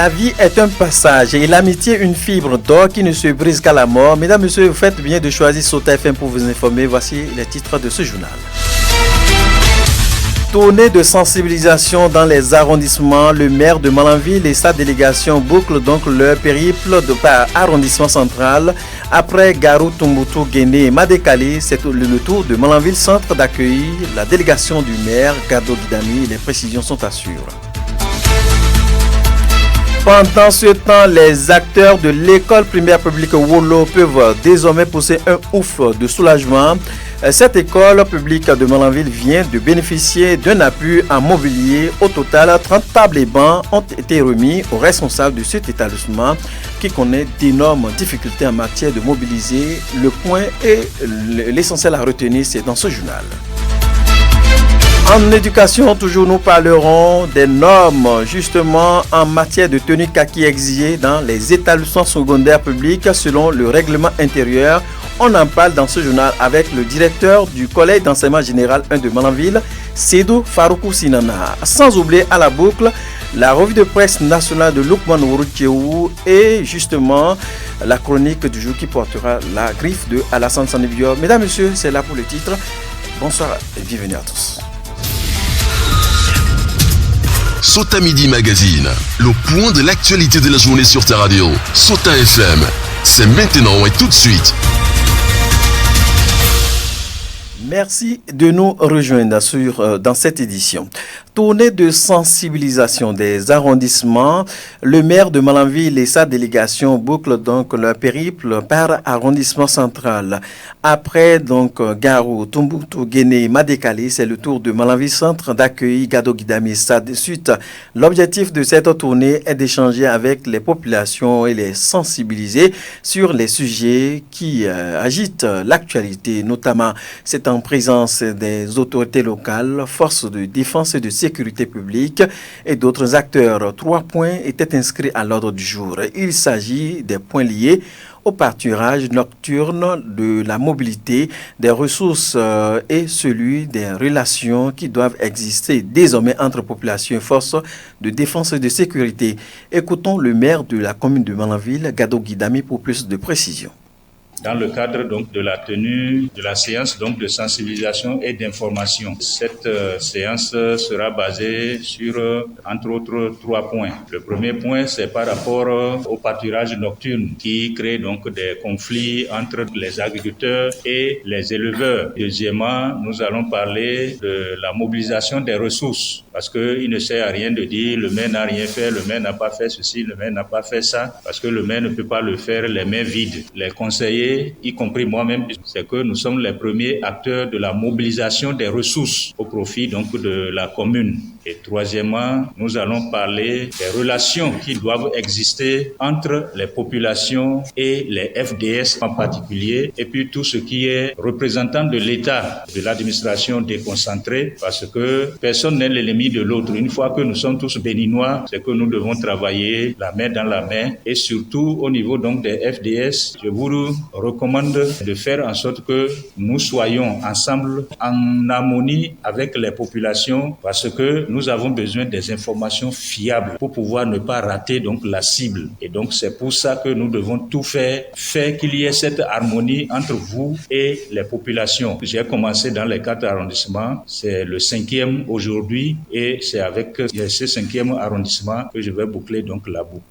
La vie est un passage et l'amitié une fibre d'or qui ne se brise qu'à la mort. Mesdames, Messieurs, vous faites bien de choisir Sota FM pour vous informer. Voici les titres de ce journal. Tournée de sensibilisation dans les arrondissements, le maire de Malanville et sa délégation bouclent donc leur périple par arrondissement central. Après Garou, Tombouctou, Guéné et Madékali, c'est le tour de Malanville centre d'accueillir la délégation du maire Gado Guidami. Les précisions sont à suivre. Pendant ce temps, les acteurs de l'école primaire publique Wolo peuvent désormais pousser un ouf de soulagement. Cette école publique de Malanville vient de bénéficier d'un appui en mobilier. Au total, 30 tables et bancs ont été remis aux responsables de cet établissement qui connaît d'énormes difficultés en matière de mobiliser. Le point et l'essentiel à retenir, c'est dans ce journal. En éducation, toujours nous parlerons des normes justement en matière de tenue kaki exigée dans les établissements secondaires publics selon le règlement intérieur. On en parle dans ce journal avec le directeur du collège d'enseignement général 1 de Malanville, Sédou Faroukou Sinana. Sans oublier à la boucle la revue de presse nationale de Lukman Ouroutcheou et justement la chronique du jour qui portera la griffe de Alassane Sanibio. Mesdames, Messieurs, c'est là pour le titre. Bonsoir et bienvenue à tous. Sota Midi Magazine, le point de l'actualité de la journée sur ta radio. Sota FM, c'est maintenant et tout de suite. Merci de nous rejoindre dans cette édition. Tournée de sensibilisation des arrondissements, le maire de Malanville et sa délégation bouclent donc leur périple par arrondissement central. Après donc Garou, Tombouctou, Guéné, Madékali, c'est le tour de Malanville centre d'accueillir Gado Guidami. De suite, l'objectif de cette tournée est d'échanger avec les populations et les sensibiliser sur les sujets qui agitent l'actualité, notamment c'est en présence des autorités locales, forces de défense et de sécurité publique et d'autres acteurs. 3 points étaient inscrits à l'ordre du jour. Il s'agit des points liés au pâturage nocturne, de la mobilité, des ressources et celui des relations qui doivent exister désormais entre population et forces de défense et de sécurité. Écoutons le maire de la commune de Malanville, Gado Guidami, pour plus de précisions. Dans le cadre donc de la tenue de la séance donc de sensibilisation et d'information. Cette séance sera basée sur entre autres 3 points. Le premier point, c'est par rapport au pâturage nocturne qui crée donc des conflits entre les agriculteurs et les éleveurs. Deuxièmement, nous allons parler de la mobilisation des ressources parce que il ne sert à rien de dire le maire n'a rien fait, le maire n'a pas fait ceci, le maire n'a pas fait ça parce que le maire ne peut pas le faire les mains vides. Les conseillers, y compris moi-même, c'est que nous sommes les premiers acteurs de la mobilisation des ressources au profit donc de la commune. Et troisièmement, nous allons parler des relations qui doivent exister entre les populations et les FDS en particulier, et puis tout ce qui est représentant de l'État, de l'administration déconcentrée, parce que personne n'est l'ennemi de l'autre. Une fois que nous sommes tous béninois, c'est que nous devons travailler la main dans la main, et surtout au niveau donc des FDS, je vous recommande de faire en sorte que nous soyons ensemble en harmonie avec les populations, parce que nous avons besoin des informations fiables pour pouvoir ne pas rater donc la cible. Et donc c'est pour ça que nous devons tout faire qu'il y ait cette harmonie entre vous et les populations. J'ai commencé dans les 4 arrondissements, c'est le 5e aujourd'hui et c'est avec ce 5e arrondissement que je vais boucler donc la boucle.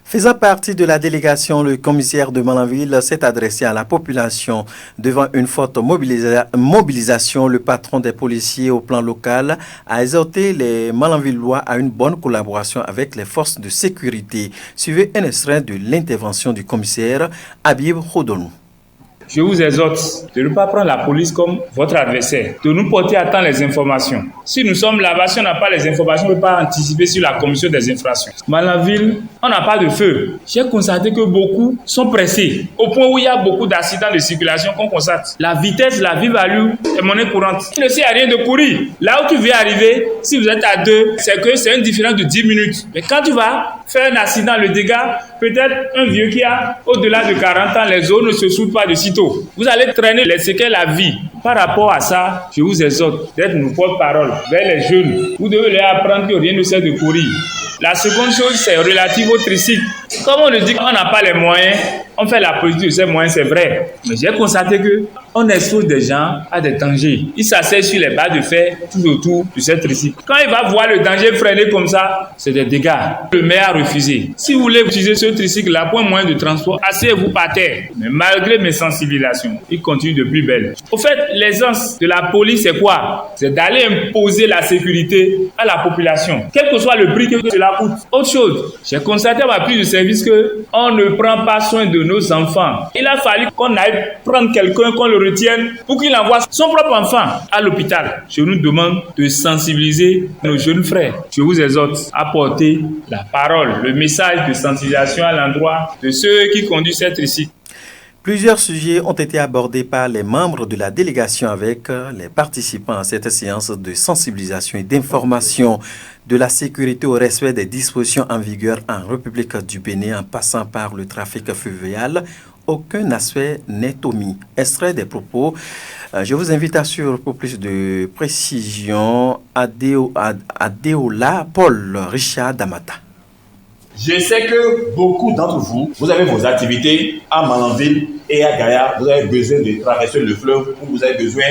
Faisant partie de la délégation, le commissaire de Malanville s'est adressé à la population devant une forte mobilisation. Le patron des policiers au plan local a exhorté les Malanvillois à une bonne collaboration avec les forces de sécurité. Suivez un extrait de l'intervention du commissaire Habib Khodonou. Je vous exhorte de ne pas prendre la police comme votre adversaire, de nous porter à temps les informations. Si nous sommes là-bas, si on n'a pas les informations, on ne peut pas anticiper sur la commission des infractions. Malanville, on n'a pas de feu. J'ai constaté que beaucoup sont pressés, au point où il y a beaucoup d'accidents de circulation qu'on constate. La vitesse, la vive allure est monnaie courante. Il ne sert à rien de courir. Là où tu veux arriver, si vous êtes à 2, c'est que c'est une différence de 10 minutes. Mais quand tu vas faire un accident, le dégât, peut-être un vieux qui a au-delà de 40 ans, les os ne se soudent pas de sitôt. Vous allez traîner les séquelles à vie. Par rapport à ça, je vous exhorte d'être nos porte-parole vers les jeunes. Vous devez leur apprendre que rien ne sert de courir. La seconde chose, c'est relative au tricycle. Comme on nous dit qu'on n'a pas les moyens, on fait la politique de ces moyens, c'est vrai. Mais j'ai constaté qu'on expose des gens à des dangers. Ils s'asseyent sur les barres de fer tout autour de cette tricycle. Quand il va voir le danger freiner comme ça, c'est des dégâts. Le maire a refusé. Si vous voulez utiliser ce tricycle-là pour un moyen de transport, asseyez-vous par terre. Mais malgré mes sensibilisations, il continue de plus belle. Au fait, l'essence de la police, c'est quoi? C'est d'aller imposer la sécurité à la population, quel que soit le prix que cela coûte. Autre chose, j'ai constaté à ma prise de service qu'on ne prend pas soin de nos enfants. Il a fallu qu'on aille prendre quelqu'un, qu'on le retienne pour qu'il envoie son propre enfant à l'hôpital. Je nous demande de sensibiliser nos jeunes frères. Je vous exhorte à porter la parole, le message de sensibilisation à l'endroit de ceux qui conduisent cette tricycle. Plusieurs sujets ont été abordés par les membres de la délégation avec les participants à cette séance de sensibilisation et d'information de la sécurité au respect des dispositions en vigueur en République du Bénin en passant par le trafic fluvial. Aucun aspect n'est omis. Extrait des propos. Je vous invite à suivre pour plus de précision Adéola Paul Richard Damata. Je sais que beaucoup d'entre vous, vous avez vos activités à Malanville et à Gaïa. Vous avez besoin de traverser le fleuve ou vous avez besoin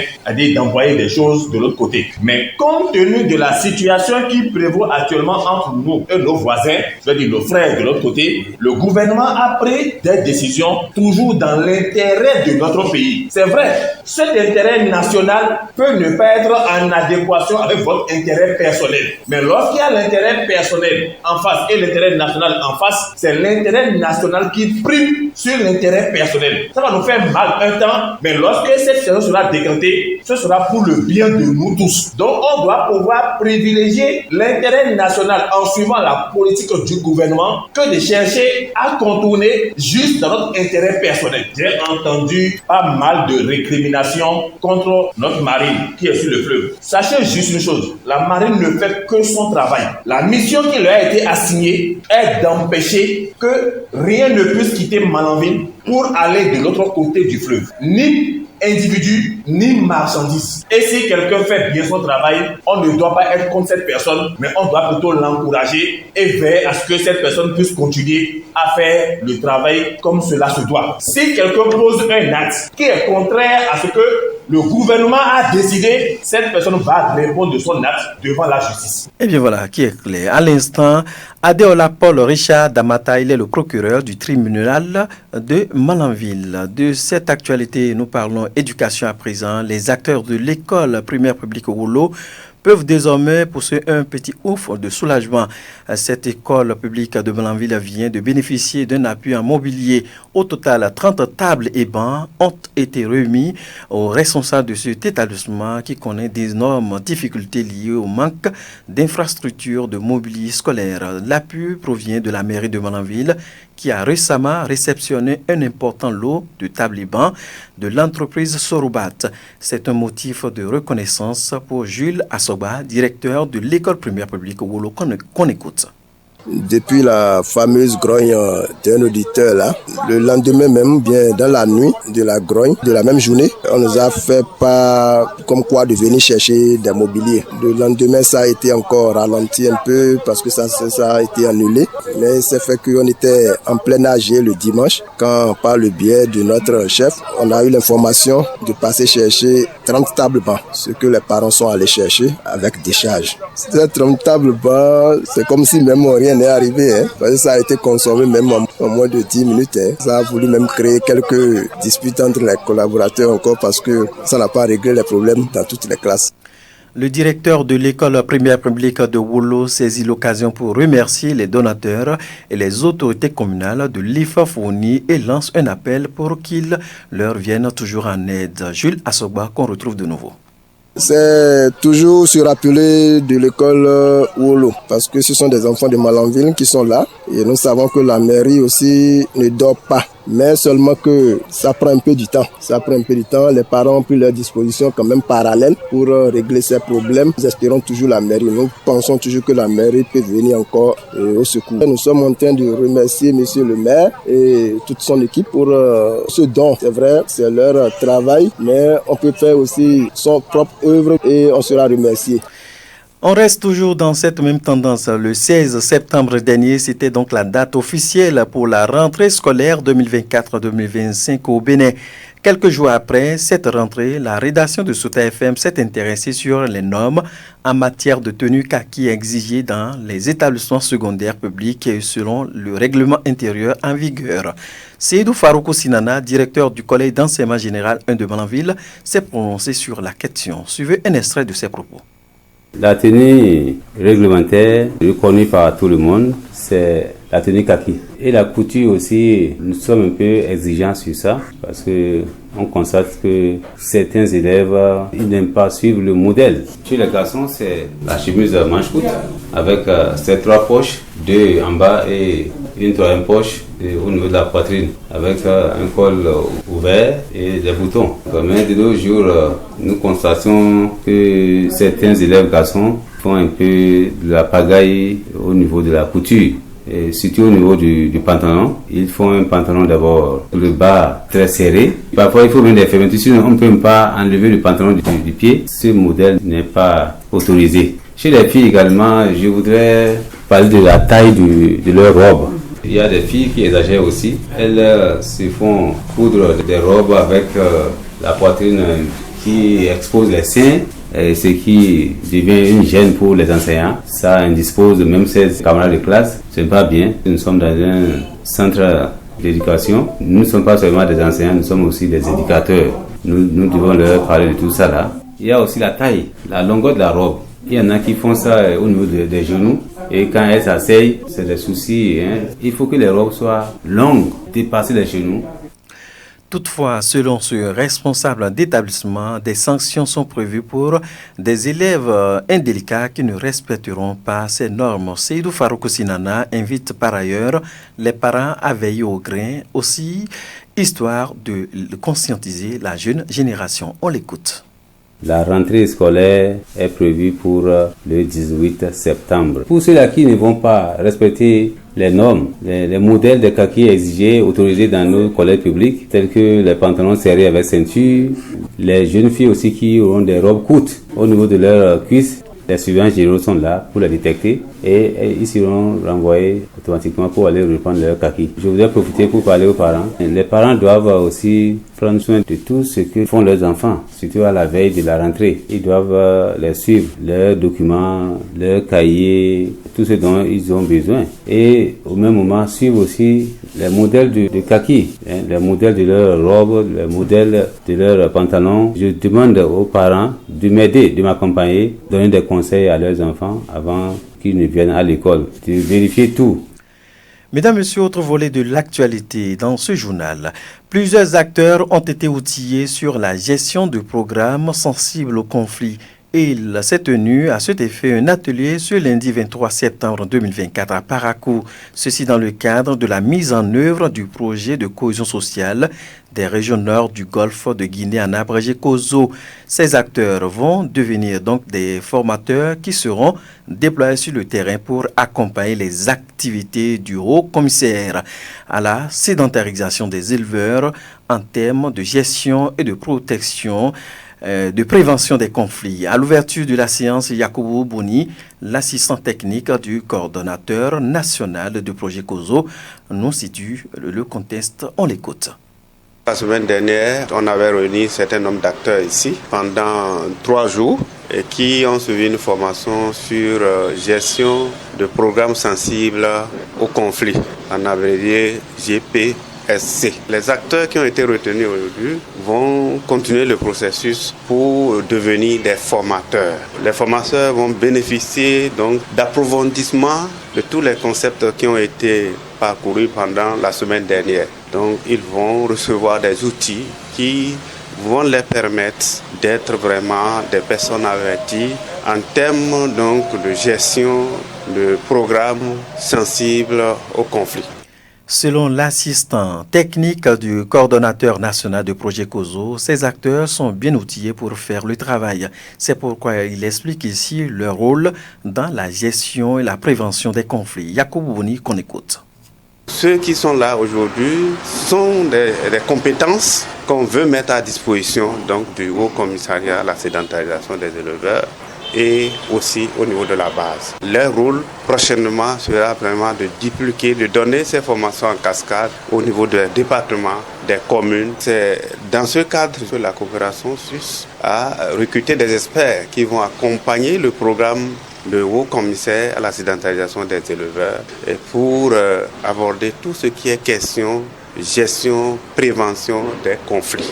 d'envoyer des choses de l'autre côté. Mais compte tenu de la situation qui prévaut actuellement entre nous et nos voisins, c'est-à-dire nos frères de l'autre côté, le gouvernement a pris des décisions toujours dans l'intérêt de notre pays. C'est vrai, cet intérêt national peut ne pas être en adéquation avec votre intérêt personnel. Mais lorsqu'il y a l'intérêt personnel en face et l'intérêt national en face, c'est l'intérêt national qui prime sur l'intérêt personnel. Ça va nous faire mal un temps, mais lorsque cette situation sera décrétée, ce sera pour le bien de nous tous. Donc on doit pouvoir privilégier l'intérêt national en suivant la politique du gouvernement que de chercher à contourner juste dans notre intérêt personnel. J'ai entendu pas mal de récriminations contre notre marine qui est sur le fleuve. Sachez juste une chose, la marine ne fait que son travail. La mission qui lui a été assignée est d'empêcher que rien ne puisse quitter Malanville pour aller de l'autre côté du fleuve. Ni individu, ni marchandise. Et si quelqu'un fait bien son travail, on ne doit pas être contre cette personne, mais on doit plutôt l'encourager et veiller à ce que cette personne puisse continuer à faire le travail comme cela se doit. Si quelqu'un pose un acte qui est contraire à ce que le gouvernement a décidé, cette personne va répondre de son acte devant la justice. Et bien voilà, qui est clair. À l'instant, Adéola Paul Richard Damata, il est le procureur du tribunal de Malanville. De cette actualité, nous parlons éducation à présent. Les acteurs de l'école primaire publique Wolo peuvent désormais pousser un petit ouf de soulagement. Cette école publique de Malanville vient de bénéficier d'un appui en mobilier. Au total, 30 tables et bancs ont été remis aux responsables de cet établissement qui connaît d'énormes difficultés liées au manque d'infrastructures de mobilier scolaire. L'appui provient de la mairie de Malanville qui a récemment réceptionné un important lot de tables et bancs de l'entreprise Sorobat. C'est un motif de reconnaissance pour Jules Assoba, directeur de l'école primaire publique Wolo, qu'on écoute. Depuis la fameuse grogne d'un auditeur là, le lendemain même, bien dans la nuit de la grogne, de la même journée, on nous a fait pas comme quoi de venir chercher des mobiliers. Le lendemain, ça a été encore ralenti un peu parce que ça a été annulé. Mais c'est fait qu'on était en plein AG le dimanche, quand par le biais de notre chef, on a eu l'information de passer chercher 30 tables bancs, ce que les parents sont allés chercher avec décharge. Ces 30 tables bancs, c'est comme si même rien n'est arrivé, parce que ça a été consommé même en moins de 10 minutes. Ça a voulu même créer quelques disputes entre les collaborateurs encore parce que ça n'a pas réglé les problèmes dans toutes les classes. Le directeur de l'école primaire publique de Wolo saisit l'occasion pour remercier les donateurs et les autorités communales de l'IFA fourni et lance un appel pour qu'ils leur viennent toujours en aide. Jules Assoba qu'on retrouve de nouveau. C'est toujours se rappeler de l'école Wolo parce que ce sont des enfants de Malanville qui sont là et nous savons que la mairie aussi ne dort pas. Mais seulement que ça prend un peu du temps. Les parents ont pris leur disposition quand même parallèle pour régler ces problèmes. Nous espérons toujours la mairie. Nous pensons toujours que la mairie peut venir encore au secours. Nous sommes en train de remercier monsieur le maire et toute son équipe pour ce don. C'est vrai, c'est leur travail, mais on peut faire aussi son propre œuvre et on sera remercié. On reste toujours dans cette même tendance. Le 16 septembre dernier, c'était donc la date officielle pour la rentrée scolaire 2024-2025 au Bénin. Quelques jours après cette rentrée, la rédaction de Sota FM s'est intéressée sur les normes en matière de tenue kaki exigées dans les établissements secondaires publics selon le règlement intérieur en vigueur. Seydou Faroukou Sinana, directeur du collège d'enseignement général 1 de Malanville, s'est prononcé sur la question. Suivez un extrait de ses propos. La tenue réglementaire reconnue par tout le monde, c'est la tenue kaki. Et la couture aussi, nous sommes un peu exigeants sur ça parce que on constate que certains élèves ils n'aiment pas suivre le modèle. Chez les garçons, c'est la chemise manche courte avec ces 3 poches, 2 en bas et une 3e poche au niveau de la poitrine avec un col ouvert et des boutons. Mais de nos jours, nous constatons que certains élèves garçons font un peu de la pagaille au niveau de la couture. Et surtout au niveau du pantalon, ils font un pantalon d'abord le bas très serré. Parfois il faut même des fermetures, sinon on ne peut pas enlever le pantalon du pied. Ce modèle n'est pas autorisé. Chez les filles également, je voudrais parler de la taille de leur robe. Il y a des filles qui exagèrent aussi. Elles se font coudre des robes avec la poitrine qui expose les seins. Ce qui devient une gêne pour les enseignants. Ça indispose même ses camarades de classe. Ce n'est pas bien. Nous sommes dans un centre d'éducation. Nous ne sommes pas seulement des enseignants, nous sommes aussi des éducateurs. Nous devons leur parler de tout ça là. Il y a aussi la taille, la longueur de la robe. Il y en a qui font ça au niveau des genoux. Et quand elles s'asseyent, c'est des soucis. Il faut que les robes soient longues, dépasser les genoux. Toutefois, selon ce responsable d'établissement, des sanctions sont prévues pour des élèves indélicats qui ne respecteront pas ces normes. Seydou Faroukou Sinana invite par ailleurs les parents à veiller au grain aussi, histoire de conscientiser la jeune génération. On l'écoute. La rentrée scolaire est prévue pour le 18 septembre. Pour ceux-là qui ne vont pas respecter les normes, les modèles de kaki exigés, autorisés dans nos collèges publics, tels que les pantalons serrés avec ceinture, les jeunes filles aussi qui auront des robes courtes au niveau de leurs cuisses, les surveillants généraux sont là pour les détecter et ils seront renvoyés automatiquement pour aller reprendre leur kaki. Je voudrais profiter pour parler aux parents. Les parents doivent aussi prendre soin de tout ce que font leurs enfants, surtout à la veille de la rentrée. Ils doivent les suivre, leurs documents, leurs cahiers, tout ce dont ils ont besoin. Et au même moment, suivre aussi les modèles de kaki, les modèles de leurs robes, les modèles de leurs pantalons. Je demande aux parents de m'aider, de m'accompagner, donner des conseils à leurs enfants avant qu'ils ne viennent à l'école, de vérifier tout. Mesdames, Messieurs, autre volet de l'actualité dans ce journal. Plusieurs acteurs ont été outillés sur la gestion de programmes sensibles au conflit. Et il s'est tenu à cet effet un atelier ce lundi 23 septembre 2024 à Parakou. Ceci dans le cadre de la mise en œuvre du projet de cohésion sociale des régions nord du golfe de Guinée en abrégé COSO. Ces acteurs vont devenir donc des formateurs qui seront déployés sur le terrain pour accompagner les activités du haut-commissaire à la sédentarisation des éleveurs en termes de gestion et de protection de prévention des conflits. À l'ouverture de la séance, Yacoubou Bouni, l'assistant technique du coordonnateur national du projet COSO, nous situe le contexte. On l'écoute. La semaine dernière, on avait réuni un certain nombre d'acteurs ici pendant 3 jours et qui ont suivi une formation sur gestion de programmes sensibles au conflit, en abrégé GPSC. Les acteurs qui ont été retenus aujourd'hui vont continuer le processus pour devenir des formateurs. Les formateurs vont bénéficier donc d'approfondissement de tous les concepts qui ont été parcourus pendant la semaine dernière. Donc ils vont recevoir des outils qui vont leur permettre d'être vraiment des personnes averties en termes donc de gestion de programmes sensibles au conflit. Selon l'assistant technique du coordonnateur national du projet COSO, ces acteurs sont bien outillés pour faire le travail. C'est pourquoi il explique ici leur rôle dans la gestion et la prévention des conflits. Yacoubou Bouni, qu'on écoute. Ceux qui sont là aujourd'hui sont des compétences qu'on veut mettre à disposition donc, du Haut Commissariat à la sédentarisation des éleveurs et aussi au niveau de la base. Leur rôle prochainement sera vraiment de dupliquer, de donner ces formations en cascade au niveau des départements, des communes. C'est dans ce cadre que la coopération suisse a recruté des experts qui vont accompagner le programme de haut commissaire à l'accidentalisation des éleveurs et pour aborder tout ce qui est question, gestion, prévention des conflits.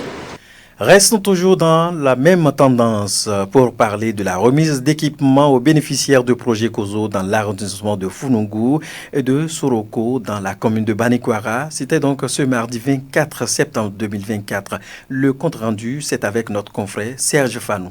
Restons toujours dans la même tendance pour parler de la remise d'équipements aux bénéficiaires de projets COSO dans l'arrondissement de Founungou et de Soroko dans la commune de Banikwara. C'était donc ce mardi 24 septembre 2024. Le compte rendu, c'est avec notre confrère Serge Fanou.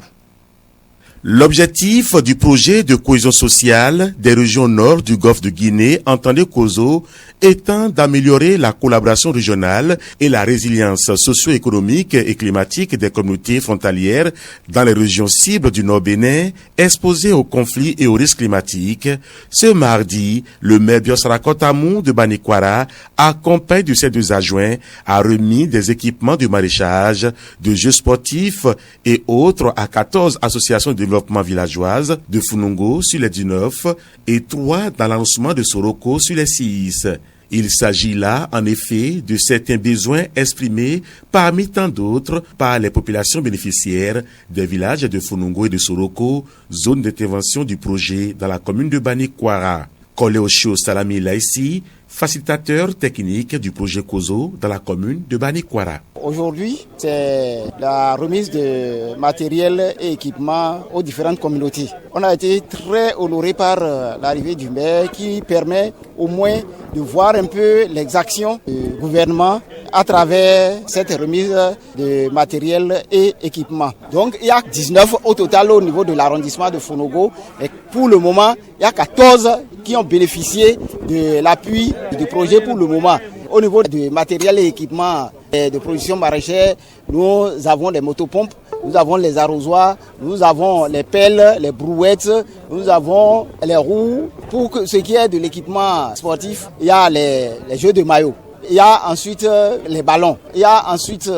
L'objectif du projet de cohésion sociale des régions nord du Golfe de Guinée, entendez COSO, étant d'améliorer la collaboration régionale et la résilience socio-économique et climatique des communautés frontalières dans les régions cibles du Nord Bénin, exposées aux conflits et aux risques climatiques. Ce mardi, le maire Biosrakotamou de Banikwara, accompagné de ses deux adjoints, a remis des équipements de maraîchage, de jeux sportifs et autres à 14 associations de développement villageoise de Founungou sur les 19 et 3 dans l'arrondissement de Soroko sur les 6. Il s'agit là, en effet, de certains besoins exprimés parmi tant d'autres par les populations bénéficiaires des villages de Founungou et de Soroko, zone d'intervention du projet dans la commune de Banikwara. Koleosho Salami Laïsi, facilitateur technique du projet COSO dans la commune de Banikwara. Aujourd'hui, c'est la remise de matériel et équipements aux différentes communautés. On a été très honoré par l'arrivée du maire qui permet au moins de voir un peu les actions du gouvernement à travers cette remise de matériel et équipements. Donc il y a 19 au total au niveau de l'arrondissement de Founungou. Et pour le moment, il y a 14 qui ont bénéficié de l'appui du projet pour le moment. Au niveau du matériel et équipements de production maraîchère, nous avons les motopompes, nous avons les arrosoirs, nous avons les pelles, les brouettes, nous avons les roues. Pour ce qui est de l'équipement sportif, il y a les jeux de maillot. Il y a ensuite les ballons, il y a ensuite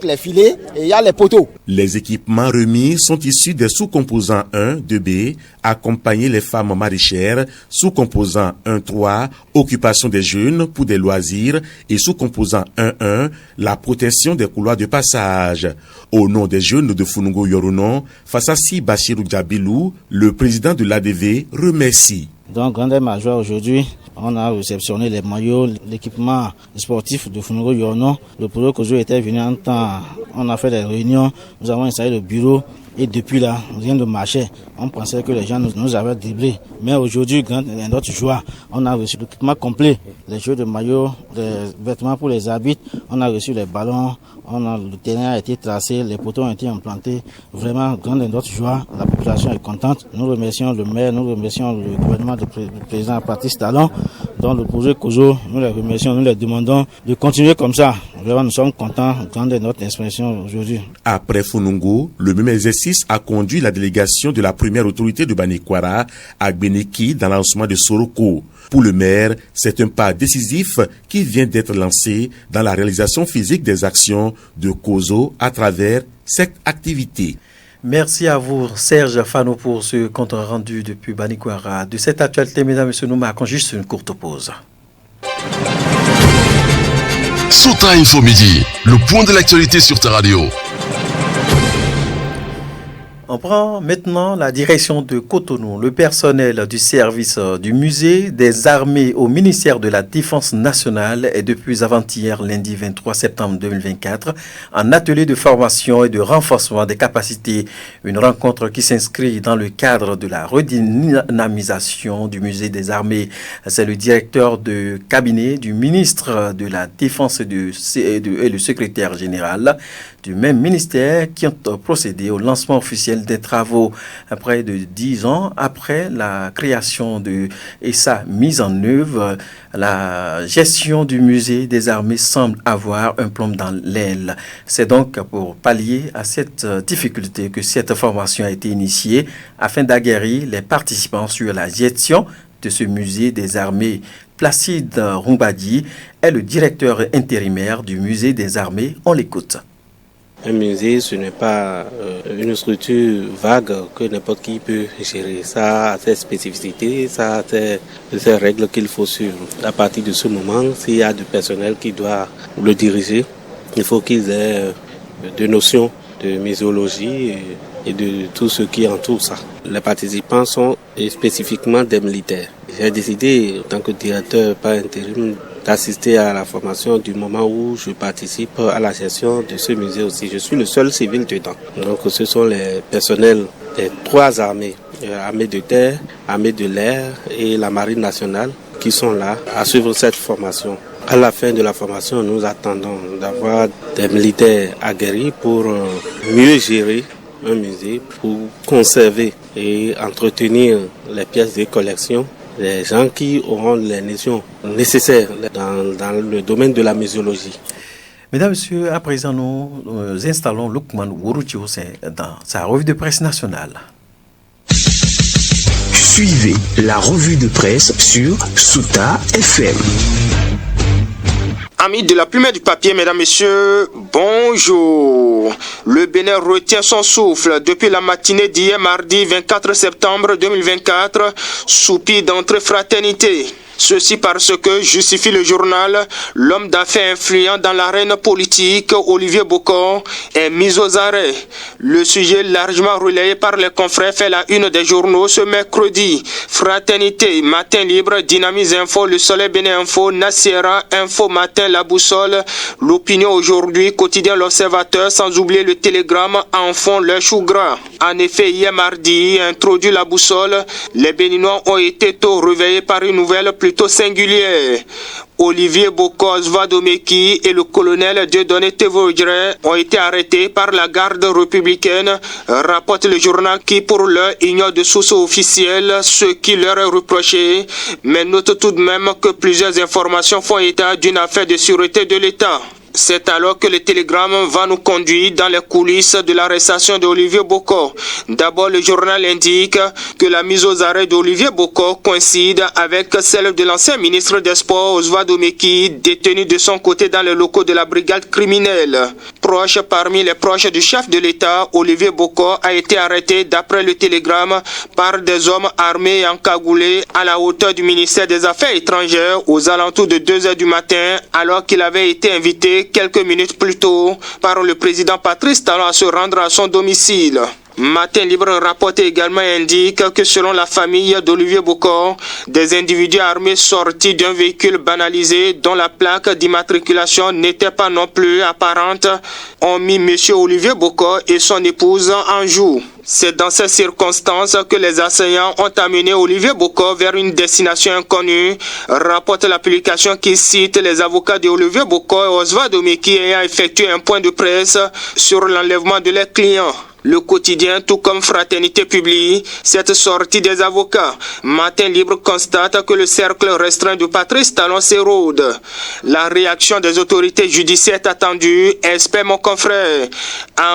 les filets et il y a les poteaux. Les équipements remis sont issus des sous-composants 1, 2B, accompagner les femmes maraîchères, sous-composant 1-3, occupation des jeunes pour des loisirs et sous-composant 1-1, la protection des couloirs de passage. Au nom des jeunes de Founungou Yorunon, Fassassi Bachirou Djabilou, le président de l'ADV, remercie. Donc, grande major aujourd'hui, on a réceptionné les maillots, l'équipement sportif de Founungou Yorunon. Le projet COSO était venu en temps, on a fait des réunions, nous avons installé le bureau. Et depuis là, rien ne marchait. On pensait que les gens nous avaient dribblés. Mais aujourd'hui, notre joie, on a reçu l'équipement complet. Les jeux de maillot, les vêtements pour les arbitres, on a reçu les ballons, le terrain a été tracé, les poteaux ont été implantés. Vraiment, grande notre joie, la population est contente. Nous remercions le maire, nous remercions le gouvernement du président Patrice Talon. Dans le projet COSO, nous les remercions, nous les demandons de continuer comme ça. Vraiment, nous sommes contents, grande notre expression aujourd'hui. Après Founungou, le même exercice a conduit la délégation de la première autorité de Banikwara à Gbeneki dans l'arrondissement de Soroko. Pour le maire, c'est un pas décisif qui vient d'être lancé dans la réalisation physique des actions de COSO à travers cette activité. Merci à vous, Serge Fanou, pour ce compte rendu depuis Banikwara. De cette actualité, mesdames et messieurs, nous marquons juste une courte pause. Sota Info Midi, le point de l'actualité sur ta radio. On prend maintenant la direction de Cotonou. Le personnel du service du musée des armées au ministère de la Défense nationale est depuis avant-hier, lundi 23 septembre 2024, en atelier de formation et de renforcement des capacités. Une rencontre qui s'inscrit dans le cadre de la redynamisation du musée des armées. C'est le directeur de cabinet du ministre de la Défense et le secrétaire général du même ministère qui ont procédé au lancement officiel des travaux près de 10 ans après la création et sa mise en œuvre. La gestion du musée des armées semble avoir un plomb dans l'aile. C'est donc pour pallier à cette difficulté que cette formation a été initiée afin d'aguerrir les participants sur la gestion de ce musée des armées. Placide Rumbadi est le directeur intérimaire du musée des armées. On l'écoute. Un musée, ce n'est pas une structure vague que n'importe qui peut gérer. Ça a ses spécificités, ça a ses règles qu'il faut suivre. À partir de ce moment, s'il y a du personnel qui doit le diriger, il faut qu'ils aient des notions de muséologie et de tout ce qui entoure ça. Les participants sont spécifiquement des militaires. J'ai décidé, en tant que directeur par intérim, d'assister à la formation du moment où je participe à la gestion de ce musée aussi. Je suis le seul civil dedans. Donc ce sont les personnels des 3 armées, armée de terre, armée de l'air et la marine nationale qui sont là à suivre cette formation. À la fin de la formation, nous attendons d'avoir des militaires aguerris pour mieux gérer un musée, pour conserver et entretenir les pièces de collection. Les gens qui auront les notions nécessaires dans le domaine de la muséologie. Mesdames, Messieurs, à présent, nous installons Lukman Wourouchio dans sa revue de presse nationale. Suivez la revue de presse sur Sota FM. Amis de la plume et du papier, mesdames, messieurs, bonjour. Le Bénin retient son souffle depuis la matinée d'hier mardi 24 septembre 2024, soupir d'entrée fraternité. Ceci parce que, justifie le journal, l'homme d'affaires influent dans l'arène politique, Olivier Bokor, est mis aux arrêts. Le sujet largement relayé par les confrères fait la une des journaux ce mercredi. Fraternité, Matin Libre, Dynamise Info, Le Soleil Bénin Info, Nassera, Info Matin, La Boussole, L'Opinion aujourd'hui, Quotidien L'Observateur, sans oublier le Télégramme, en font leur chou gras. En effet, hier mardi, introduit La Boussole, les Béninois ont été tôt réveillés par une nouvelle plutôt singulière. Olivier Bokor Zvadomeki et le colonel Dieudonné Tevodre ont été arrêtés par la garde républicaine, rapporte le journal qui pour l'heure ignore de source officielle ce qui leur est reproché, mais note tout de même que plusieurs informations font état d'une affaire de sûreté de l'État. C'est alors que le télégramme va nous conduire dans les coulisses de l'arrestation d'Olivier Bokor. D'abord, le journal indique que la mise aux arrêts d'Olivier Bokor coïncide avec celle de l'ancien ministre des Sports, Zvadomeki, détenu de son côté dans les locaux de la brigade criminelle. Proche parmi les proches du chef de l'État, Olivier Bokor a été arrêté d'après le télégramme par des hommes armés et encagoulés à la hauteur du ministère des Affaires étrangères aux alentours de 2h du matin, alors qu'il avait été invité quelques minutes plus tôt par le président Patrice Talon à se rendre à son domicile. Matin Libre rapporte également et indique que selon la famille d'Olivier Bokor, des individus armés sortis d'un véhicule banalisé dont la plaque d'immatriculation n'était pas non plus apparente ont mis M. Olivier Bokor et son épouse en joue. C'est dans ces circonstances que les assaillants ont amené Olivier Bokor vers une destination inconnue, rapporte la publication qui cite les avocats d'Olivier Bokor et Zvadomeki ayant effectué un point de presse sur l'enlèvement de leurs clients. Le quotidien, tout comme Fraternité, publie cette sortie des avocats. Matin Libre constate que le cercle restreint de Patrice Talon s'érode. La réaction des autorités judiciaires est attendue, espère mon confrère.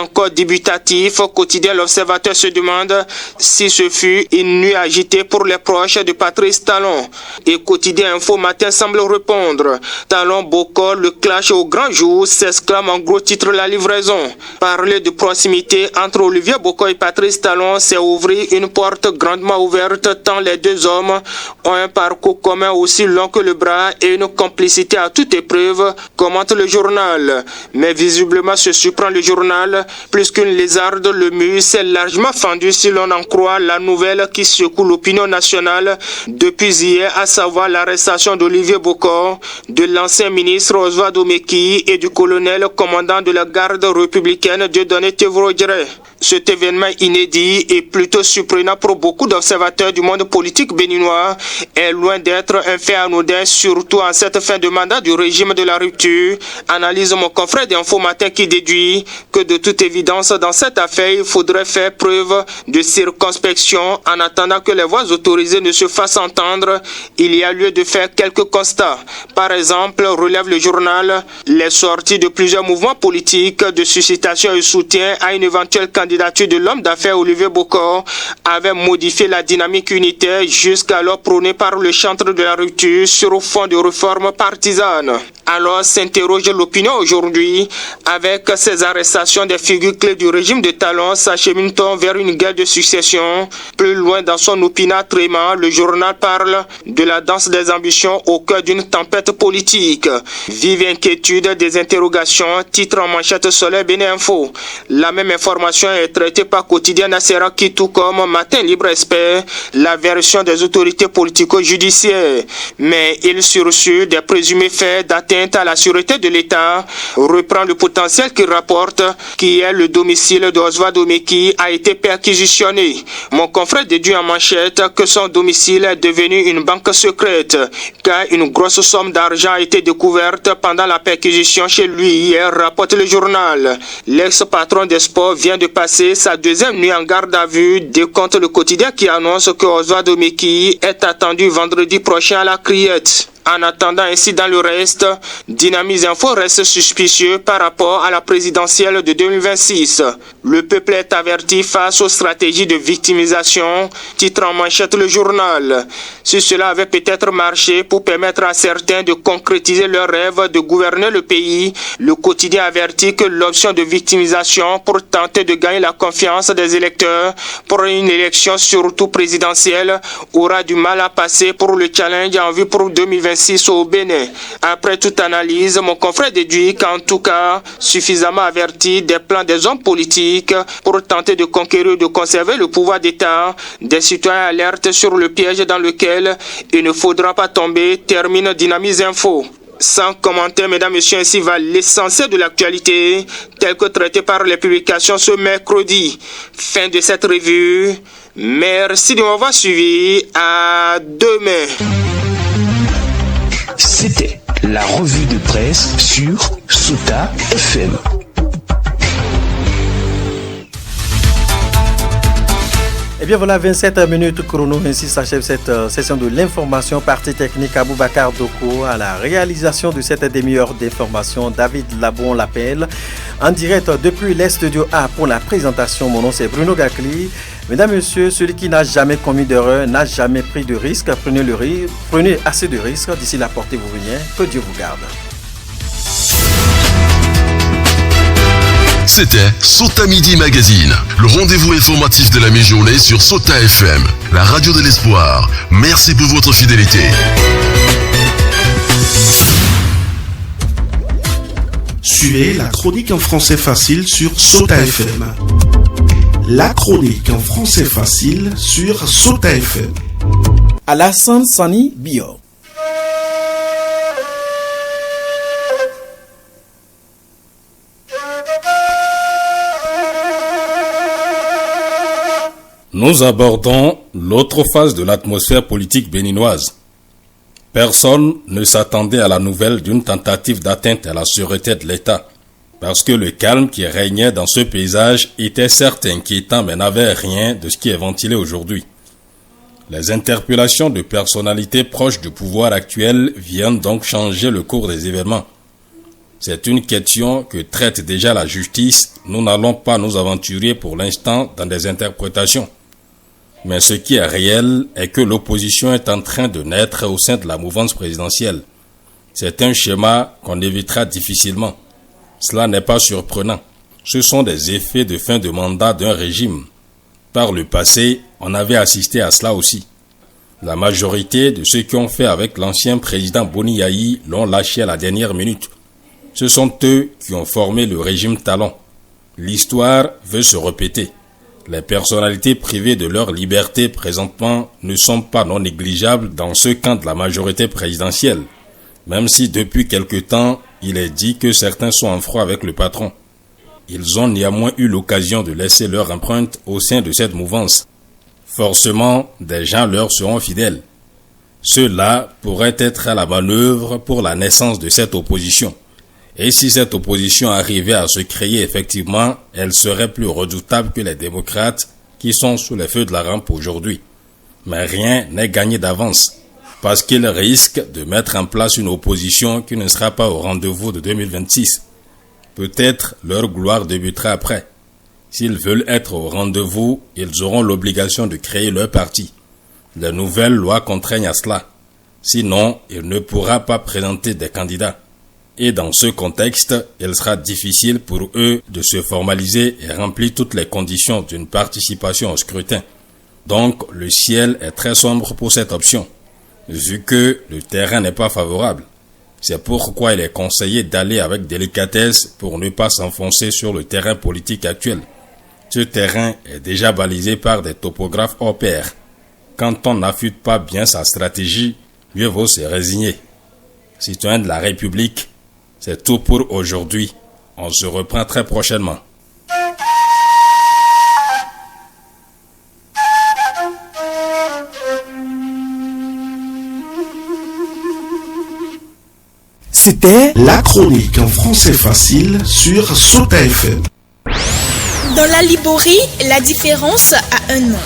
Encore débutatif, quotidien L'Observateur se demande si ce fut une nuit agitée pour les proches de Patrice Talon. Et quotidien Info Matin semble répondre. Talon Bokor, le clash au grand jour, s'exclame en gros titre la livraison. Parler de proximité entre Olivier Bokor et Patrice Talon, c'est ouvrir une porte grandement ouverte tant les deux hommes ont un parcours commun aussi long que le bras et une complicité à toute épreuve, commente le journal. Mais visiblement se surprend le journal, plus qu'une lézarde, le mur s'est largement fendu si l'on en croit la nouvelle qui secoue l'opinion nationale depuis hier, à savoir l'arrestation d'Olivier Bokor, de l'ancien ministre Zvadomeki et du colonel commandant de la garde républicaine Dieudonné Tevodre. Cet événement inédit et plutôt surprenant pour beaucoup d'observateurs du monde politique béninois est loin d'être un fait anodin, surtout en cette fin de mandat du régime de la rupture, analyse mon confrère d'Info Matin qui déduit que de toute évidence dans cette affaire, il faudrait faire preuve de circonspection en attendant que les voix autorisées ne se fassent entendre. Il y a lieu de faire quelques constats. Par exemple, relève le journal, les sorties de plusieurs mouvements politiques de suscitation et soutien à une éventuelle candidature candidature de l'homme d'affaires Olivier Bokor avait modifié la dynamique unitaire jusqu'alors prônée par le chantre de la rupture sur fond de réformes partisanes. Alors s'interroge l'opinion aujourd'hui, avec ces arrestations des figures clés du régime de Talon, s'achemine-t-on vers une guerre de succession? Plus loin dans son opiniâtrement, le journal parle de la danse des ambitions au cœur d'une tempête politique. Vive inquiétude, des interrogations, titre en manchette Soleil Bénin Info. La même information est traitée par Quotidien Nassera qui, tout comme Matin Libre, espère la version des autorités politico-judiciaires. Mais il sursure des présumés faits d'atteinte à la sûreté de l'État, reprend le potentiel qu'il rapporte, qui est le domicile d'Oswald Meki a été perquisitionné. Mon confrère déduit en manchette que son domicile est devenu une banque secrète, car une grosse somme d'argent a été découverte pendant la perquisition chez lui hier, rapporte le journal. L'ex-patron des sports vient de passer sa deuxième nuit en garde à vue, décompte le quotidien qui annonce que Oswald Meki est attendu vendredi prochain à la Criette. En attendant ainsi dans le reste, Dynamis Info reste suspicieux par rapport à la présidentielle de 2026. Le peuple est averti face aux stratégies de victimisation, titre en manchette le journal. Si cela avait peut-être marché pour permettre à certains de concrétiser leur rêve de gouverner le pays, le quotidien avertit que l'option de victimisation pour tenter de gagner la confiance des électeurs pour une élection surtout présidentielle aura du mal à passer pour le challenge en vue pour 2026 au Bénin. Après toute analyse, mon confrère déduit qu'en tout cas, suffisamment averti des plans des hommes politiques pour tenter de conquérir ou de conserver le pouvoir d'État, des citoyens alertent sur le piège dans lequel il ne faudra pas tomber, termine Dynamis Info. Sans commentaire, mesdames, messieurs, ainsi va l'essentiel de l'actualité, tel que traité par les publications ce mercredi. Fin de cette revue. Merci de m'avoir suivi. À demain. C'était la revue de presse sur Sota FM. Et bien voilà, 27 minutes chrono, ainsi s'achève cette session de l'information. Partie technique Aboubacar Doko, à la réalisation de cette demi-heure d'information. David Labon l'appelle en direct depuis les studios A pour la présentation. Mon nom c'est Bruno Gakli. Mesdames, Messieurs, celui qui n'a jamais commis d'erreur n'a jamais pris de risque. Prenez assez de risques. D'ici là, portez-vous bien. Que Dieu vous garde. C'était Sota Midi Magazine, le rendez-vous informatif de la mi-journée sur Sota FM, la radio de l'espoir. Merci pour votre fidélité. Suivez la chronique en français facile sur Sota FM. La chronique en français facile sur Sota FM. Alassane Sani Bio. Nous abordons l'autre phase de l'atmosphère politique béninoise. Personne ne s'attendait à la nouvelle d'une tentative d'atteinte à la sûreté de l'État, parce que le calme qui régnait dans ce paysage était certes inquiétant mais n'avait rien de ce qui est ventilé aujourd'hui. Les interpellations de personnalités proches du pouvoir actuel viennent donc changer le cours des événements. C'est une question que traite déjà la justice, nous n'allons pas nous aventurer pour l'instant dans des interprétations. Mais ce qui est réel est que l'opposition est en train de naître au sein de la mouvance présidentielle. C'est un schéma qu'on évitera difficilement. Cela n'est pas surprenant. Ce sont des effets de fin de mandat d'un régime. Par le passé, on avait assisté à cela aussi. La majorité de ceux qui ont fait avec l'ancien président Boni Yayi l'ont lâché à la dernière minute. Ce sont eux qui ont formé le régime Talon. L'histoire veut se répéter. Les personnalités privées de leur liberté présentement ne sont pas non négligeables dans ce camp de la majorité présidentielle, même si depuis quelque temps, il est dit que certains sont en froid avec le patron. Ils ont néanmoins eu l'occasion de laisser leur empreinte au sein de cette mouvance. Forcément, des gens leur seront fidèles. Ceux-là pourraient être à la manœuvre pour la naissance de cette opposition. Et si cette opposition arrivait à se créer effectivement, elle serait plus redoutable que les démocrates qui sont sous les feux de la rampe aujourd'hui. Mais rien n'est gagné d'avance, parce qu'ils risquent de mettre en place une opposition qui ne sera pas au rendez-vous de 2026. Peut-être leur gloire débutera après. S'ils veulent être au rendez-vous, ils auront l'obligation de créer leur parti. Les nouvelles lois contraignent à cela. Sinon, il ne pourra pas présenter des candidats. Et dans ce contexte, il sera difficile pour eux de se formaliser et remplir toutes les conditions d'une participation au scrutin. Donc, le ciel est très sombre pour cette option, vu que le terrain n'est pas favorable. C'est pourquoi il est conseillé d'aller avec délicatesse pour ne pas s'enfoncer sur le terrain politique actuel. Ce terrain est déjà balisé par des topographes hors pair. Quand on n'affûte pas bien sa stratégie, mieux vaut se résigner. Citoyens de la République, c'est tout pour aujourd'hui. On se reprend très prochainement. C'était la chronique en français facile sur Sota FM. Dans la Liborie, la différence a un nom.